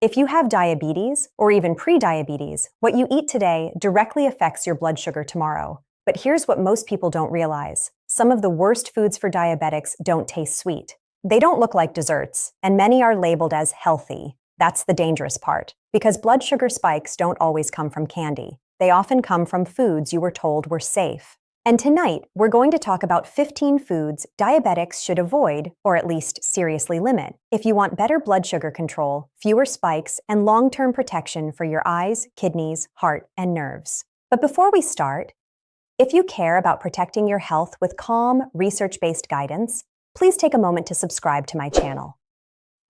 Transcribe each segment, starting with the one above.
If you have diabetes or even prediabetes, what you eat today directly affects your blood sugar tomorrow. But here's what most people don't realize. Some of the worst foods for diabetics don't taste sweet. They don't look like desserts, and many are labeled as healthy. That's the dangerous part, because blood sugar spikes don't always come from candy. They often come from foods you were told were safe. And tonight, we're going to talk about 15 foods diabetics should avoid, or at least seriously limit, if you want better blood sugar control, fewer spikes, and long-term protection for your eyes, kidneys, heart, and nerves. But before we start, if you care about protecting your health with calm, research-based guidance, please take a moment to subscribe to my channel.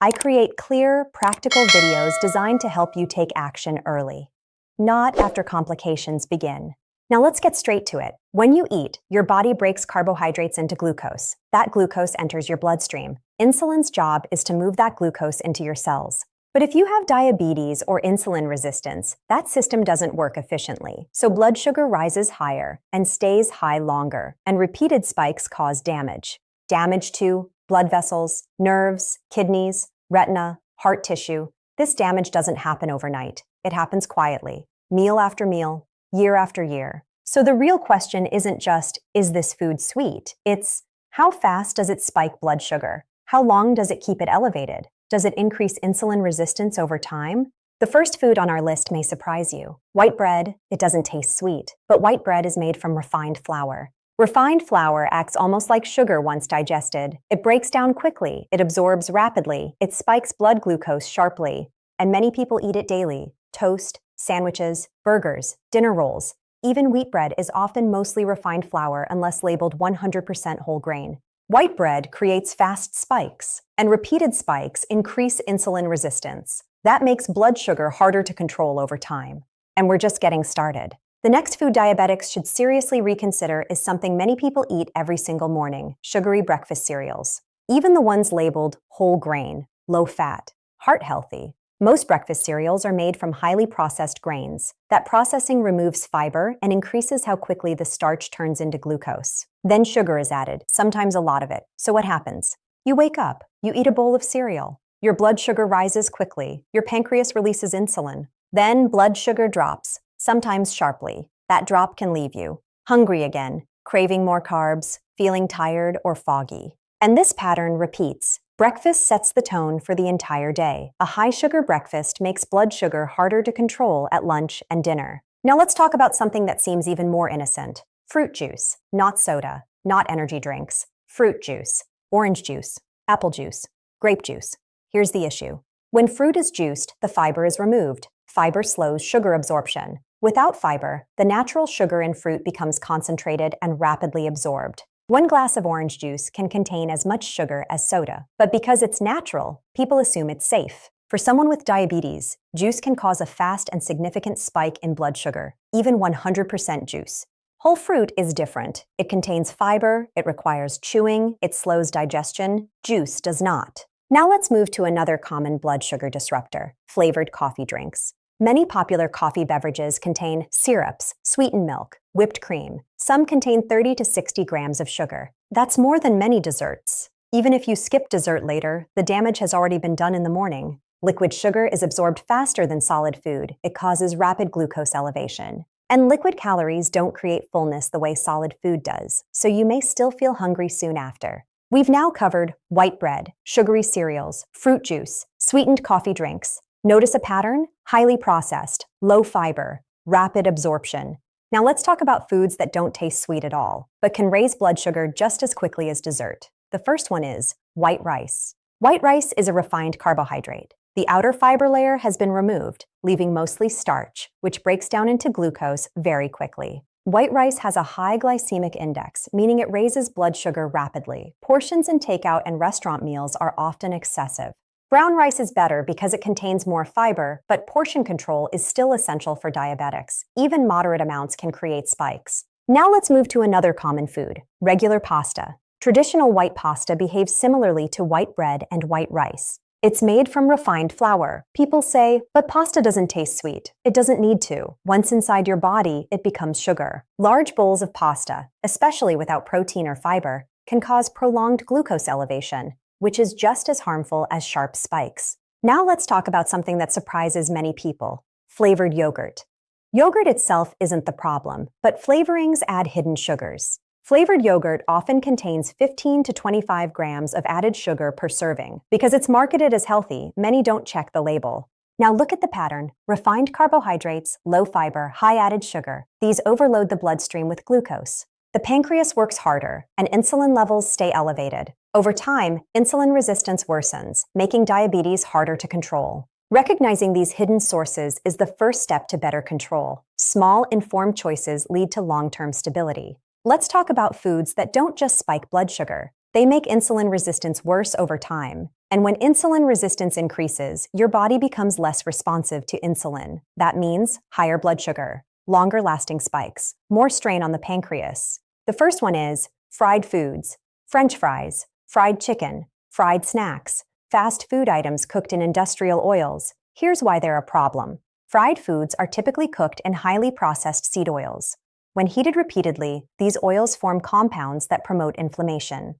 I create clear, practical videos designed to help you take action early, not after complications begin. Now let's get straight to it. When you eat, your body breaks carbohydrates into glucose. That glucose enters your bloodstream. Insulin's job is to move that glucose into your cells. But if you have diabetes or insulin resistance, that system doesn't work efficiently. So blood sugar rises higher and stays high longer, and repeated spikes cause damage. Damage to blood vessels, nerves, kidneys, retina, heart tissue. This damage doesn't happen overnight. It happens quietly, meal after meal, year after year. So the real question isn't just, is this food sweet? It's, how fast does it spike blood sugar? How long does it keep it elevated? Does it increase insulin resistance over time? The first food on our list may surprise you. White bread. It doesn't taste sweet, but white bread is made from refined flour. Refined flour acts almost like sugar once digested. It breaks down quickly, it absorbs rapidly, it spikes blood glucose sharply, and many people eat it daily. Toast, sandwiches, burgers, dinner rolls. Even wheat bread is often mostly refined flour unless labeled 100% whole grain. White bread creates fast spikes, and repeated spikes increase insulin resistance. That makes blood sugar harder to control over time. And we're just getting started. The next food diabetics should seriously reconsider is something many people eat every single morning: sugary breakfast cereals. Even the ones labeled whole grain, low fat, heart healthy. Most breakfast cereals are made from highly processed grains. That processing removes fiber and increases how quickly the starch turns into glucose. Then sugar is added, sometimes a lot of it. So what happens? You wake up, you eat a bowl of cereal. Your blood sugar rises quickly. Your pancreas releases insulin. Then blood sugar drops, sometimes sharply. That drop can leave you hungry again, craving more carbs, feeling tired or foggy. And this pattern repeats. Breakfast sets the tone for the entire day. A high-sugar breakfast makes blood sugar harder to control at lunch and dinner. Now let's talk about something that seems even more innocent. Fruit juice, not soda, not energy drinks. Fruit juice, orange juice, apple juice, grape juice. Here's the issue. When fruit is juiced, the fiber is removed. Fiber slows sugar absorption. Without fiber, the natural sugar in fruit becomes concentrated and rapidly absorbed. One glass of orange juice can contain as much sugar as soda, but because it's natural, people assume it's safe. For someone with diabetes, juice can cause a fast and significant spike in blood sugar, even 100% juice. Whole fruit is different. It contains fiber, it requires chewing, it slows digestion. Juice does not. Now let's move to another common blood sugar disruptor: flavored coffee drinks. Many popular coffee beverages contain syrups, sweetened milk, whipped cream. Some contain 30 to 60 grams of sugar. That's more than many desserts. Even if you skip dessert later, the damage has already been done in the morning. Liquid sugar is absorbed faster than solid food. It causes rapid glucose elevation. And liquid calories don't create fullness the way solid food does, so you may still feel hungry soon after. We've now covered white bread, sugary cereals, fruit juice, sweetened coffee drinks. Notice a pattern? Highly processed, low fiber, rapid absorption. Now let's talk about foods that don't taste sweet at all, but can raise blood sugar just as quickly as dessert. The first one is white rice. White rice is a refined carbohydrate. The outer fiber layer has been removed, leaving mostly starch, which breaks down into glucose very quickly. White rice has a high glycemic index, meaning it raises blood sugar rapidly. Portions in takeout and restaurant meals are often excessive. Brown rice is better because it contains more fiber, but portion control is still essential for diabetics. Even moderate amounts can create spikes. Now let's move to another common food: regular pasta. Traditional white pasta behaves similarly to white bread and white rice. It's made from refined flour. People say, but pasta doesn't taste sweet. It doesn't need to. Once inside your body, it becomes sugar. Large bowls of pasta, especially without protein or fiber, can cause prolonged glucose elevation, which is just as harmful as sharp spikes. Now let's talk about something that surprises many people: flavored yogurt. Yogurt itself isn't the problem, but flavorings add hidden sugars. Flavored yogurt often contains 15 to 25 grams of added sugar per serving. Because it's marketed as healthy, many don't check the label. Now look at the pattern: refined carbohydrates, low fiber, high added sugar. These overload the bloodstream with glucose. The pancreas works harder, and insulin levels stay elevated. Over time, insulin resistance worsens, making diabetes harder to control. Recognizing these hidden sources is the first step to better control. Small, informed choices lead to long-term stability. Let's talk about foods that don't just spike blood sugar. They make insulin resistance worse over time. And when insulin resistance increases, your body becomes less responsive to insulin. That means higher blood sugar, longer-lasting spikes, more strain on the pancreas. The first one is fried foods: French fries, fried chicken, fried snacks, fast food items cooked in industrial oils. Here's why they're a problem. Fried foods are typically cooked in highly processed seed oils. When heated repeatedly, these oils form compounds that promote inflammation.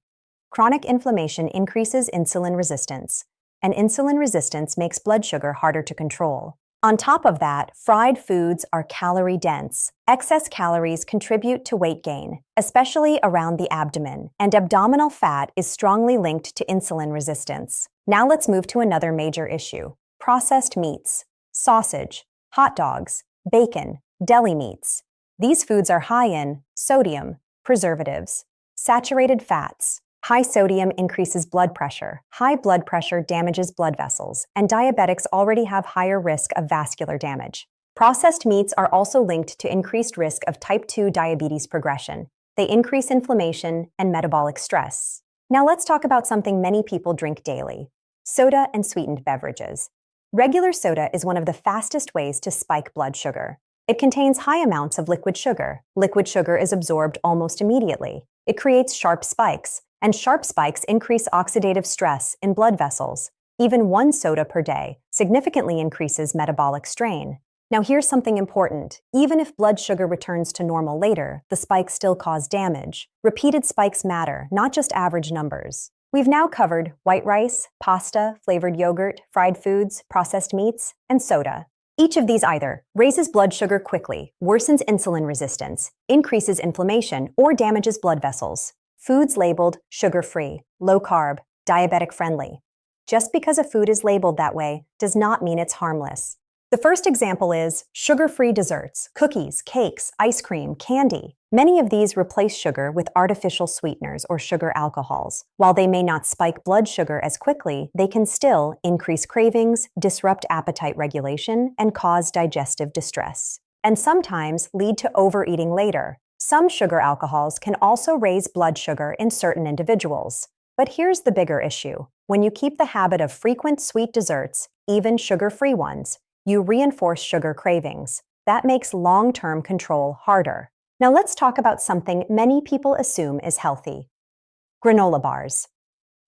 Chronic inflammation increases insulin resistance, and insulin resistance makes blood sugar harder to control. On top of that, fried foods are calorie-dense. Excess calories contribute to weight gain, especially around the abdomen, and abdominal fat is strongly linked to insulin resistance. Now let's move to another major issue: processed meats, sausage, hot dogs, bacon, deli meats. These foods are high in sodium, preservatives, saturated fats. High sodium increases blood pressure. High blood pressure damages blood vessels, and diabetics already have higher risk of vascular damage. Processed meats are also linked to increased risk of type 2 diabetes progression. They increase inflammation and metabolic stress. Now let's talk about something many people drink daily: soda and sweetened beverages. Regular soda is one of the fastest ways to spike blood sugar. It contains high amounts of liquid sugar. Liquid sugar is absorbed almost immediately. It creates sharp spikes, and sharp spikes increase oxidative stress in blood vessels. Even one soda per day significantly increases metabolic strain. Now here's something important: even if blood sugar returns to normal later, the spikes still cause damage. Repeated spikes matter, not just average numbers. We've now covered white rice, pasta, flavored yogurt, fried foods, processed meats, and soda. Each of these either raises blood sugar quickly, worsens insulin resistance, increases inflammation, or damages blood vessels. Foods labeled sugar-free, low-carb, diabetic-friendly. Just because a food is labeled that way does not mean it's harmless. The first example is sugar-free desserts: cookies, cakes, ice cream, candy. Many of these replace sugar with artificial sweeteners or sugar alcohols. While they may not spike blood sugar as quickly, they can still increase cravings, disrupt appetite regulation, and cause digestive distress, and sometimes lead to overeating later. Some sugar alcohols can also raise blood sugar in certain individuals. But here's the bigger issue: when you keep the habit of frequent sweet desserts, even sugar-free ones, you reinforce sugar cravings. That makes long-term control harder. Now let's talk about something many people assume is healthy: granola bars.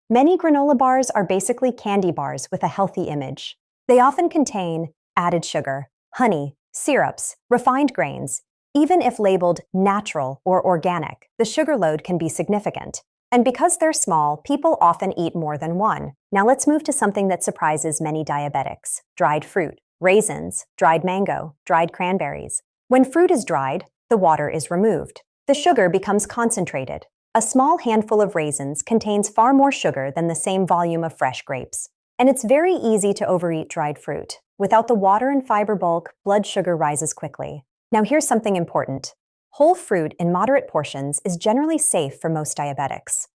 Many granola bars are basically candy bars with a healthy image. They often contain added sugar, honey, syrups, refined grains. Even if labeled natural or organic, the sugar load can be significant. And because they're small, people often eat more than one. Now let's move to something that surprises many diabetics: dried fruit, raisins, dried mango, dried cranberries. When fruit is dried, the water is removed. The sugar becomes concentrated. A small handful of raisins contains far more sugar than the same volume of fresh grapes. And it's very easy to overeat dried fruit. Without the water and fiber bulk, blood sugar rises quickly. Now here's something important: whole fruit in moderate portions is generally safe for most diabetics.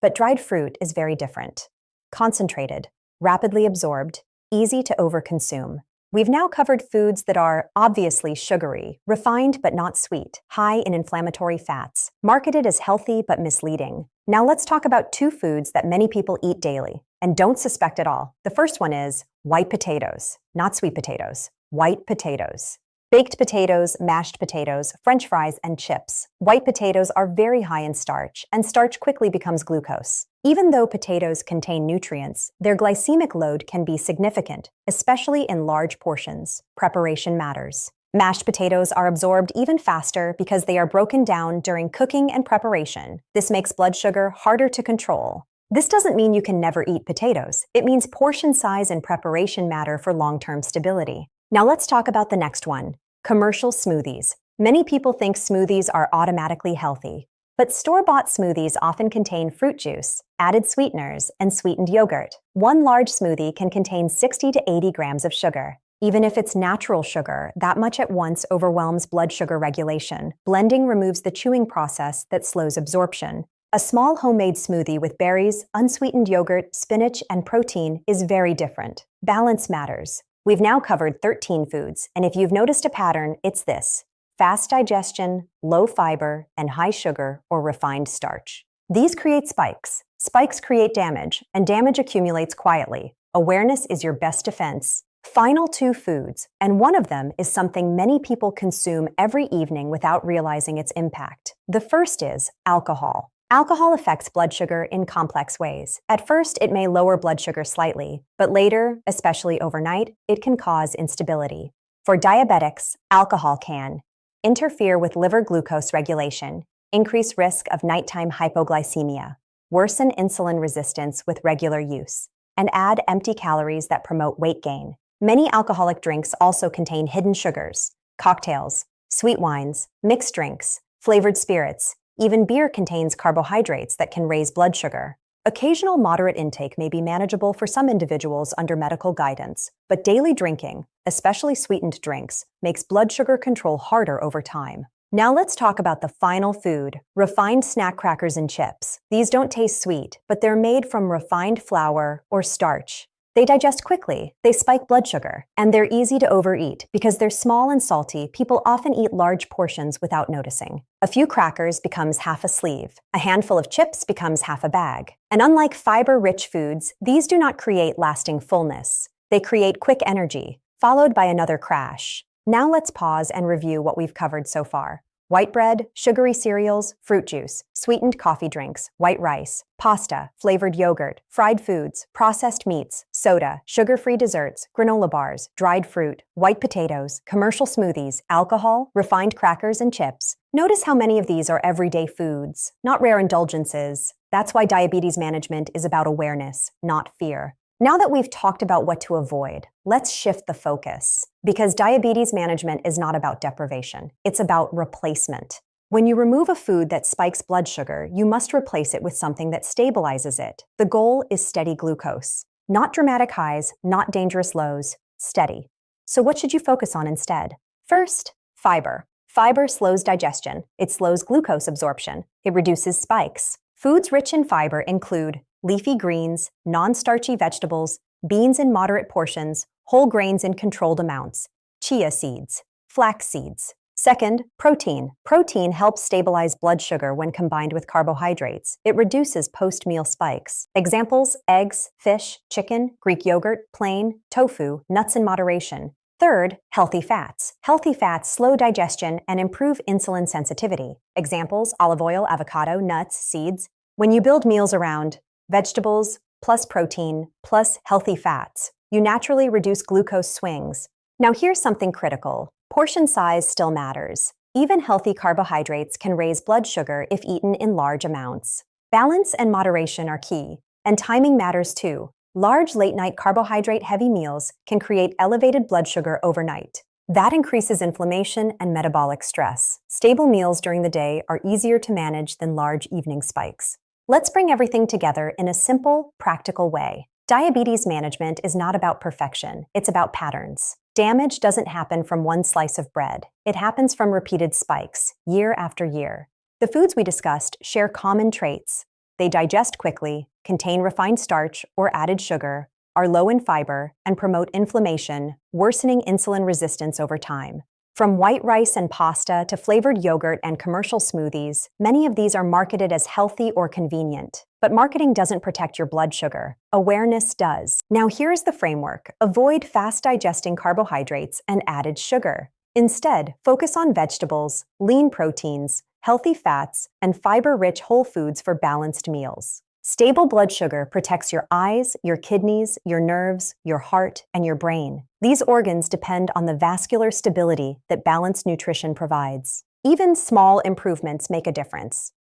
But dried fruit is very different: concentrated, rapidly absorbed, easy to overconsume. We've now covered foods that are obviously sugary, refined but not sweet, high in inflammatory fats, marketed as healthy but misleading. Now let's talk about two foods that many people eat daily and don't suspect at all. The first one is white potatoes, not sweet potatoes, white potatoes. Baked potatoes, mashed potatoes, French fries, and chips. White potatoes are very high in starch, and starch quickly becomes glucose. Even though potatoes contain nutrients, their glycemic load can be significant, especially in large portions. Preparation matters. Mashed potatoes are absorbed even faster because they are broken down during cooking and preparation. This makes blood sugar harder to control. This doesn't mean you can never eat potatoes. It means portion size and preparation matter for long-term stability. Now let's talk about the next one, commercial smoothies. Many people think smoothies are automatically healthy, but store-bought smoothies often contain fruit juice, added sweeteners, and sweetened yogurt. One large smoothie can contain 60 to 80 grams of sugar. Even if it's natural sugar, that much at once overwhelms blood sugar regulation. Blending removes the chewing process that slows absorption. A small homemade smoothie with berries, unsweetened yogurt, spinach, and protein is very different. Balance matters. We've now covered 13 foods, and if you've noticed a pattern, it's this: fast digestion, low fiber, and high sugar or refined starch. These create spikes. Spikes create damage, and damage accumulates quietly. Awareness is your best defense. Final 2 foods, and one of them is something many people consume every evening without realizing its impact. The first is alcohol. Alcohol affects blood sugar in complex ways. At first, it may lower blood sugar slightly, but later, especially overnight, it can cause instability. For diabetics, alcohol can interfere with liver glucose regulation, increase risk of nighttime hypoglycemia, worsen insulin resistance with regular use, and add empty calories that promote weight gain. Many alcoholic drinks also contain hidden sugars. Cocktails, sweet wines, mixed drinks, flavored spirits, even beer contains carbohydrates that can raise blood sugar. Occasional moderate intake may be manageable for some individuals under medical guidance, but daily drinking, especially sweetened drinks, makes blood sugar control harder over time. Now let's talk about the final food, refined snack crackers and chips. These don't taste sweet, but they're made from refined flour or starch. They digest quickly, they spike blood sugar, and they're easy to overeat. Because they're small and salty, people often eat large portions without noticing. A few crackers becomes half a sleeve. A handful of chips becomes half a bag. And unlike fiber-rich foods, these do not create lasting fullness. They create quick energy, followed by another crash. Now let's pause and review what we've covered so far. White bread, sugary cereals, fruit juice, sweetened coffee drinks, white rice, pasta, flavored yogurt, fried foods, processed meats, soda, sugar-free desserts, granola bars, dried fruit, white potatoes, commercial smoothies, alcohol, refined crackers, and chips. Notice how many of these are everyday foods, not rare indulgences. That's why diabetes management is about awareness, not fear. Now that we've talked about what to avoid, let's shift the focus. Because diabetes management is not about deprivation, it's about replacement. When you remove a food that spikes blood sugar, you must replace it with something that stabilizes it. The goal is steady glucose. Not dramatic highs, not dangerous lows, steady. So what should you focus on instead? First, fiber. Fiber slows digestion. It slows glucose absorption. It reduces spikes. Foods rich in fiber include leafy greens, non-starchy vegetables, beans in moderate portions, whole grains in controlled amounts, chia seeds, flax seeds. Second, protein. Protein helps stabilize blood sugar when combined with carbohydrates. It reduces post-meal spikes. Examples: eggs, fish, chicken, Greek yogurt, plain, tofu, nuts in moderation. Third, healthy fats. Healthy fats slow digestion and improve insulin sensitivity. Examples: olive oil, avocado, nuts, seeds. When you build meals around vegetables plus protein plus healthy fats, you naturally reduce glucose swings. Now here's something critical. Portion size still matters. Even healthy carbohydrates can raise blood sugar if eaten in large amounts. Balance and moderation are key, and timing matters too. Large late-night carbohydrate-heavy meals can create elevated blood sugar overnight. That increases inflammation and metabolic stress. Stable meals during the day are easier to manage than large evening spikes. Let's bring everything together in a simple, practical way. Diabetes management is not about perfection, it's about patterns. Damage doesn't happen from one slice of bread. It happens from repeated spikes, year after year. The foods we discussed share common traits. They digest quickly, contain refined starch or added sugar, are low in fiber, and promote inflammation, worsening insulin resistance over time. From white rice and pasta to flavored yogurt and commercial smoothies, many of these are marketed as healthy or convenient. But marketing doesn't protect your blood sugar. Awareness does. Now here's the framework. Avoid fast-digesting carbohydrates and added sugar. Instead, focus on vegetables, lean proteins, healthy fats, and fiber-rich whole foods for balanced meals. Stable blood sugar protects your eyes, your kidneys, your nerves, your heart, and your brain. These organs depend on the vascular stability that balanced nutrition provides. Even small improvements make a difference.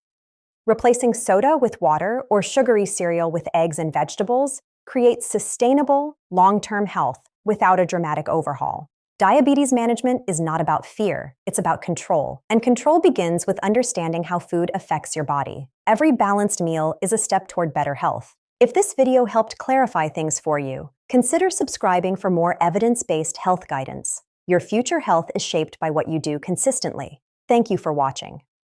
Replacing soda with water or sugary cereal with eggs and vegetables creates sustainable, long-term health without a dramatic overhaul. Diabetes management is not about fear, it's about control. And control begins with understanding how food affects your body. Every balanced meal is a step toward better health. If this video helped clarify things for you, consider subscribing for more evidence-based health guidance. Your future health is shaped by what you do consistently. Thank you for watching.